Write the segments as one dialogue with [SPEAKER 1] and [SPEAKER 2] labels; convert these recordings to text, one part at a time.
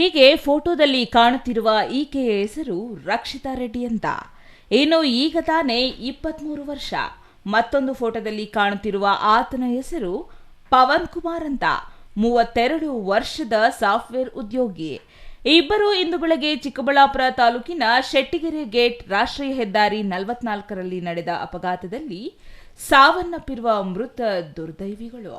[SPEAKER 1] ಹೀಗೆ ಫೋಟೋದಲ್ಲಿ ಕಾಣುತ್ತಿರುವ ಈಕೆಯ ಹೆಸರು ರಕ್ಷಿತಾ ರೆಡ್ಡಿ ಅಂತ. ಇನ್ನು ಈಗ ತಾನೇ 23 ವರ್ಷ. ಮತ್ತೊಂದು ಫೋಟೋದಲ್ಲಿ ಕಾಣುತ್ತಿರುವ ಆತನ ಹೆಸರು ಪವನ್ ಕುಮಾರ್ ಅಂತ, 32 ವರ್ಷದ ಸಾಫ್ಟ್ವೇರ್ ಉದ್ಯೋಗಿ. ಇಬ್ಬರು ಇಂದು ಬೆಳಗ್ಗೆ ಚಿಕ್ಕಬಳ್ಳಾಪುರ ತಾಲೂಕಿನ ಶೆಟ್ಟಿಗೆರೆ ಗೇಟ್ ರಾಷ್ಟ್ರೀಯ ಹೆದ್ದಾರಿ 44ರಲ್ಲಿ ನಡೆದ ಅಪಘಾತದಲ್ಲಿ ಸಾವನ್ನಪ್ಪಿರುವ ಮೃತ ದುರ್ದೈವಿಗಳು.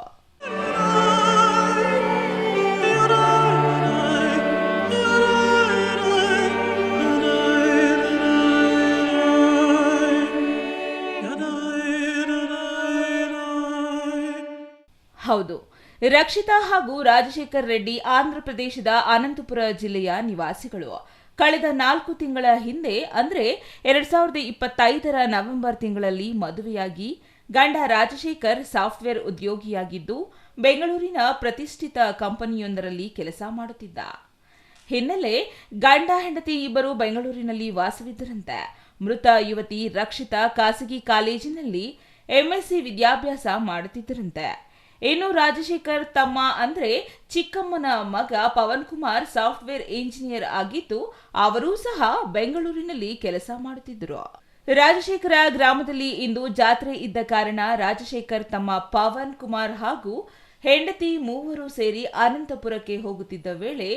[SPEAKER 1] ಹೌದು, ರಕ್ಷಿತಾ ಹಾಗೂ ರಾಜಶೇಖರ್ ರೆಡ್ಡಿ ಆಂಧ್ರಪ್ರದೇಶದ ಅನಂತಪುರ ಜಿಲ್ಲೆಯ ನಿವಾಸಿಗಳು. ಕಳೆದ 4 ತಿಂಗಳ ಹಿಂದೆ ಅಂದರೆ 2025ರ ನವೆಂಬರ್ ತಿಂಗಳಲ್ಲಿ ಮದುವೆಯಾಗಿ ಗಂಡ ರಾಜಶೇಖರ್ ಸಾಫ್ಟ್ವೇರ್ ಉದ್ಯೋಗಿಯಾಗಿದ್ದು ಬೆಂಗಳೂರಿನ ಪ್ರತಿಷ್ಠಿತ ಕಂಪನಿಯೊಂದರಲ್ಲಿ ಕೆಲಸ ಮಾಡುತ್ತಿದ್ದ ಹಿನ್ನೆಲೆ ಗಂಡ ಹೆಂಡತಿ ಇಬ್ಬರು ಬೆಂಗಳೂರಿನಲ್ಲಿ ವಾಸವಿದ್ದರಂತೆ. ಮೃತ ಯುವತಿ ರಕ್ಷಿತಾ ಖಾಸಗಿ ಕಾಲೇಜಿನಲ್ಲಿ ಎಂಎಸ್ಸಿ ವಿದ್ಯಾಭ್ಯಾಸ ಮಾಡುತ್ತಿದ್ದರಂತೆ. ಇನ್ನು ರಾಜಶೇಖರ್ ತಮ್ಮ ಅಂದ್ರೆ ಚಿಕ್ಕಮ್ಮನ ಮಗ ಪವನ್ ಕುಮಾರ್ ಸಾಫ್ಟ್ವೇರ್ ಇಂಜಿನಿಯರ್ ಆಗಿದ್ದು ಅವರೂ ಸಹ ಬೆಂಗಳೂರಿನಲ್ಲಿ ಕೆಲಸ ಮಾಡುತ್ತಿದ್ದರು. ರಾಜಶೇಖರ ಗ್ರಾಮದಲ್ಲಿ ಇಂದು ಜಾತ್ರೆ ಇದ್ದ ಕಾರಣ ರಾಜಶೇಖರ್ ತಮ್ಮ ಪವನ್ ಕುಮಾರ್ ಹಾಗೂ ಹೆಂಡತಿ ಮೂವರು ಸೇರಿ ಅನಂತಪುರಕ್ಕೆ ಹೋಗುತ್ತಿದ್ದ ವೇಳೆ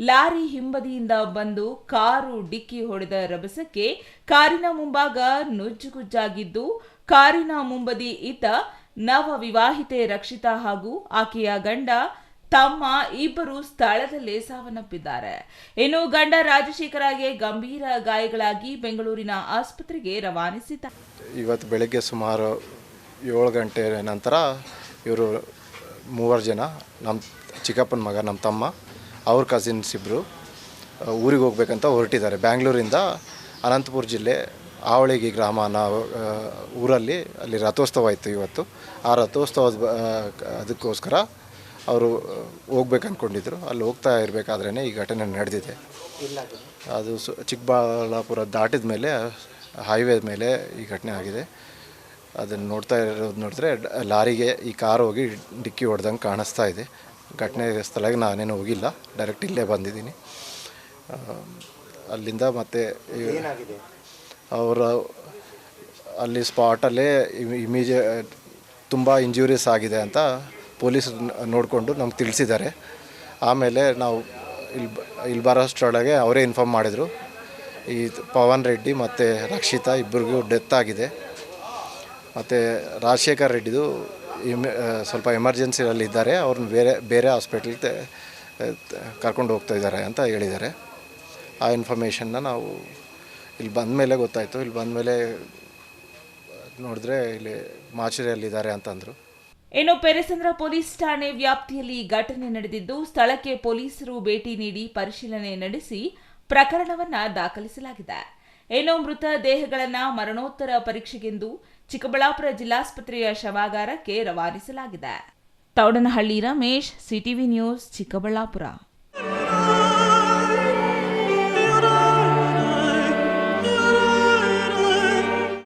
[SPEAKER 1] ಲಾರಿ ಹಿಂಬದಿಯಿಂದ ಬಂದು ಕಾರು ಡಿಕ್ಕಿ ಹೊಡೆದ ರಭಸಕ್ಕೆ ಕಾರಿನ ಮುಂಭಾಗ ನುಜ್ಜುಗುಜ್ಜಾಗಿದ್ದು ಕಾರಿನ ಮುಂಬದಿ ಇದ್ದ ನವ ವಿವಾಹಿತೆ ರಕ್ಷಿತಾ ಹಾಗೂ ಆಕೆಯ ಗಂಡ ತಮ್ಮ ಇಬ್ಬರು ಸ್ಥಳದಲ್ಲೇ ಸಾವನ್ನಪ್ಪಿದ್ದಾರೆ. ಇನ್ನು ಗಂಡ ರಾಜಶೇಖರಗೆ ಗಂಭೀರ ಗಾಯಗಳಾಗಿ ಬೆಂಗಳೂರಿನ ಆಸ್ಪತ್ರೆಗೆ ರವಾನಿಸಿದ್ದಾರೆ.
[SPEAKER 2] ಇವತ್ತು ಬೆಳಗ್ಗೆ ಸುಮಾರು 7 ಗಂಟೆ ನಂತರ ಇವರು 3 ಜನ, ನಮ್ಮ ಚಿಕ್ಕಪ್ಪನ ಮಗ, ನಮ್ಮ ತಮ್ಮ, ಅವ್ರ ಕಸಿನ್ಸ್ ಇಬ್ಬರು ಊರಿಗೆ ಹೋಗ್ಬೇಕಂತ ಹೊರಟಿದ್ದಾರೆ. ಬ್ಯಾಂಗ್ಳೂರಿಂದ ಅನಂತಪುರ ಜಿಲ್ಲೆ ಆವಳಿಗಿ ಗ್ರಾಮ ಅನ್ನೋ ಊರಲ್ಲಿ ಅಲ್ಲಿ ರಥೋತ್ಸವ ಇತ್ತು ಇವತ್ತು. ಆ ರಥೋತ್ಸವದ ಅದಕ್ಕೋಸ್ಕರ ಅವರು ಹೋಗ್ಬೇಕು ಅಂದ್ಕೊಂಡಿದ್ರು. ಅಲ್ಲಿ ಹೋಗ್ತಾ ಇರಬೇಕಾದ್ರೇ ಈ ಘಟನೆ ನಡೆದಿದೆ. ಅದು ಚಿಕ್ಕಬಳ್ಳಾಪುರ ದಾಟಿದ ಮೇಲೆ ಹೈವೇ ಮೇಲೆ ಈ ಘಟನೆ ಆಗಿದೆ. ಅದನ್ನು ನೋಡಿದ್ರೆ ಲಾರಿಗೆ ಈ ಕಾರು ಹೋಗಿ ಡಿಕ್ಕಿ ಹೊಡೆದಂಗೆ ಕಾಣಿಸ್ತಾ ಇದೆ. ಘಟನೆ ಸ್ಥಳಕ್ಕೆ ನಾನೇನು ಹೋಗಿಲ್ಲ, ಡೈರೆಕ್ಟ್ ಇಲ್ಲೇ ಬಂದಿದ್ದೀನಿ. ಅಲ್ಲಿಂದ ಮತ್ತೆ ಅವರ ಅಲ್ಲಿ ಸ್ಪಾಟಲ್ಲೇ ತುಂಬ ಇಂಜುರೀಸ್ ಆಗಿದೆ ಅಂತ ಪೊಲೀಸರು ನೋಡಿಕೊಂಡು ನಮ್ಗೆ ತಿಳಿಸಿದ್ದಾರೆ. ಆಮೇಲೆ ನಾವು ಇಲ್ಲಿ ಬರೋಷ್ಟರೊಳಗೆ ಅವರೇ ಇನ್ಫಾರ್ಮ್ ಮಾಡಿದರು, ಈ ಪವನ್ ರೆಡ್ಡಿ ಮತ್ತು ರಕ್ಷಿತಾ ಇಬ್ಬರಿಗೂ ಡೆತ್ ಆಗಿದೆ. ಮತ್ತು ರಾಜಶೇಖರ್ ರೆಡ್ಡಿದು ಸ್ವಲ್ಪ ಎಮರ್ಜೆನ್ಸಿಯಲ್ಲಿ ಇದ್ದಾರೆ, ಅವ್ರನ್ನ ಬೇರೆ ಹಾಸ್ಪಿಟಲ್ಗೆ ಕರ್ಕೊಂಡು ಹೋಗ್ತಾ ಇದ್ದಾರೆ ಅಂತ ಹೇಳಿದ್ದಾರೆ. ಆ ಇನ್ಫಾರ್ಮೇಷನ್ನ ನಾವು ಇಲ್ಲಿ ಬಂದ ಮೇಲೆ ಗೊತ್ತಾಯಿತು. ಇಲ್ಲಿ ಬಂದ ಮೇಲೆ ನೋಡಿದ್ರೆ ಇಲ್ಲಿ ಮಾಚುರಿಯಲ್ಲಿದ್ದಾರೆ ಅಂತಂದರು.
[SPEAKER 1] ಇನ್ನು ಪೆರೆಸಂದ್ರ ಪೊಲೀಸ್ ಠಾಣೆ ವ್ಯಾಪ್ತಿಯಲ್ಲಿ ಘಟನೆ ನಡೆದಿದ್ದು ಸ್ಥಳಕ್ಕೆ ಪೊಲೀಸರು ಭೇಟಿ ನೀಡಿ ಪರಿಶೀಲನೆ ನಡೆಸಿ ಪ್ರಕರಣವನ್ನ ದಾಖಲಿಸಲಾಗಿದೆ. ಇನ್ನು ಮೃತ ದೇಹಗಳನ್ನ ಮರಣೋತ್ತರ ಪರೀಕ್ಷೆಗೆಂದು ಚಿಕ್ಕಬಳ್ಳಾಪುರ ಜಿಲ್ಲಾಸ್ಪತ್ರೆಯ ಶವಾಗಾರಕ್ಕೆ ರವಾನಿಸಲಾಗಿದೆ. Thoudanahalli Ramesh, CTV news, Chikkaballapur.